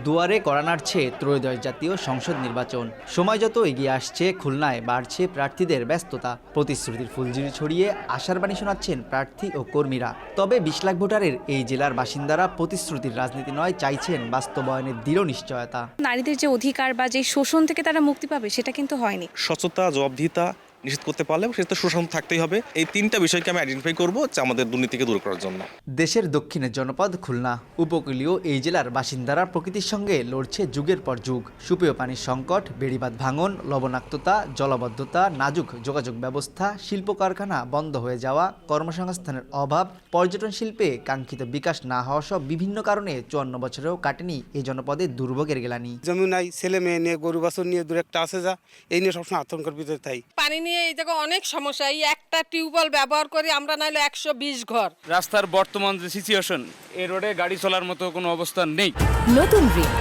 দুয়ারে কড়া নাড়ছে ত্রয়োদশ জাতীয় সংসদ নির্বাচন। সময় যত এগিয়ে আসছে, খুলনায় বাড়ছে প্রার্থীদের ব্যস্ততা। প্রতিশ্রুতির ফুলঝুরি ছড়িয়ে আশার বাণী শোনাচ্ছেন প্রার্থী ও কর্মীরা। তবে ২০ লাখ ভোটারের এই জেলার বাসিন্দারা প্রতিশ্রুতির রাজনীতি নয়, চাইছেন বাস্তবায়নের দৃঢ় নিশ্চয়তা। নারীদের যে অধিকার বা যে শোষণ থেকে তারা মুক্তি পাবে, সেটা কিন্তু হয়নি। স্বচ্ছতা, জবাবদিহিতা নিশ্চিত করতে পারলে সেটা সুশাসন থাকতেই হবে। এই তিনটা বিষয়কে আমি আইডেন্টিফাই করবো আমাদের দুর্নীতিকে দূর করার জন্য। দেশের দক্ষিণের জনপদ খুলনা, উপকূলীয় এই জেলার বাসিন্দারা প্রকৃতির সঙ্গে লড়ছে যুগের পর যুগ। সুপেয় পানির সংকট, বেড়িবাঁধ ভাঙন, লবণাক্ততা, জলাবদ্ধতা, নাজুক যোগাযোগ ব্যবস্থা, শিল্প কারখানা বন্ধ হয়ে যাওয়া, কর্মসংস্থানের অভাব, পর্যটন শিল্পে কাঙ্ক্ষিত বিকাশ না হওয়া সব বিভিন্ন কারণে ৫৪ বছরেও কাটেনি এই জনপদে দুর্ভোগের গেলানি। জমি নাই, ছেলে মেয়ে নিয়ে, গরু বাছুর নিয়ে দূর একটা আছে যা, এই নিয়ে সবসময় আতঙ্কের ভিতরে তাই। পানি নিয়ে এই জায়গায় অনেক সমস্যা। এই একটা টিউবওয়েল ব্যবহার করি আমরা, নাইলে ১২০ ঘর। রাস্তার বর্তমান যে সিচুয়েশন, এই রোডে গাড়ি চলার মতো কোনো অবস্থা নেই। নতুন রিন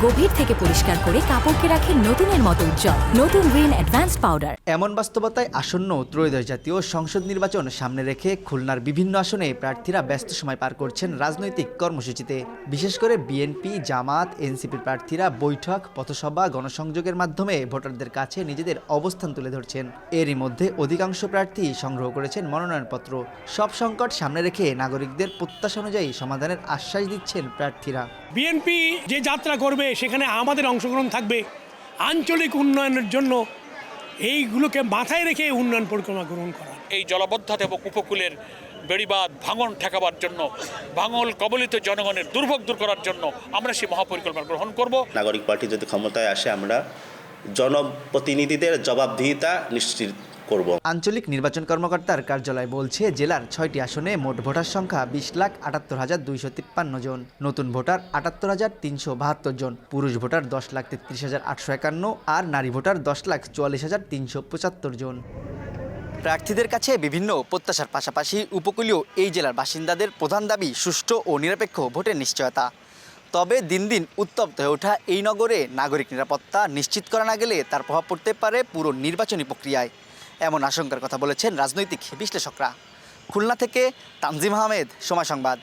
গভীর থেকে পরিষ্কার করে কাপড়কে রাখে নতুনের মতো উজ্জ্বল। নতুন রিন অ্যাডভান্সড পাউডার। এমন বাস্তবতায় আসন্ন ত্রয়োদশ জাতীয় সংসদ নির্বাচন সামনে রেখে খুলনার বিভিন্ন আসনে প্রার্থীরা ব্যস্ত সময় পার করছেন রাজনৈতিক কর্মসূচিতে। বিশেষ করে বিএনপি, জামাত, এনসিপির প্রার্থীরা বৈঠক, পথসভা, গণসংযোগের মাধ্যমে ভোটারদের কাছে নিজেদের অবস্থান তুলে ধরছেন। এরই মধ্যে অধিকাংশ প্রার্থী সংগ্রহ করেছেন মনোনয়নপত্র। সব সংকট সামনে রেখে নাগরিকদের প্রত্যাশা অনুযায়ী সমাধানের আশ্বাস দিচ্ছেন প্রার্থীরা। বিএনপি যে যাত্রা করবে সেখানে আমাদের অংশগ্রহণ থাকবে। আঞ্চলিক উন্নয়নের জন্য এইগুলোকে মাথায় রেখে উন্নয়ন পরিকল্পনা গ্রহণ করা। এই জলাবদ্ধতা এবং উপকূলের বেড়িবাঁধ ভাঙন ঠেকাবার জন্য, ভাঙল কবলিত জনগণের দুর্ভোগ দূর করার জন্য আমরা সেই মহাপরিকল্পনা গ্রহণ করব। নাগরিক পার্টি যদি ক্ষমতায় আসে, আমরা জনপ্রতিনিধিদের জবাবদিহিতা নিশ্চিত করব। আঞ্চলিক নির্বাচন কর্মকর্তার কার্যালয় বলছে, জেলার ৬টি আসনে মোট ভোটার সংখ্যা ২০,৭৮,২৫৩ জন, নতুন ভোটার ৭৮,৩৭২ জন, পুরুষ ভোটার ১০,৩৩,৮৫১ আর নারী ভোটার ১০,৪৪,৩৭৫ জন। প্রার্থীদের কাছে বিভিন্ন প্রত্যাশার পাশাপাশি উপকূলীয় এই জেলার বাসিন্দাদের প্রধান দাবি সুষ্ঠু ও নিরপেক্ষ ভোটের নিশ্চয়তা। তবে দিন দিন উত্তপ্ত হয়ে ওঠা এই নগরে নাগরিক নিরাপত্তা নিশ্চিত করা না গেলে তার প্রভাব পড়তে পারে পুরো নির্বাচনী প্রক্রিয়ায়, এমন আশঙ্কার কথা বলেছেন রাজনৈতিক বিশ্লেষকরা। খুলনা থেকে তানজিম আহমেদ, সময় সংবাদ।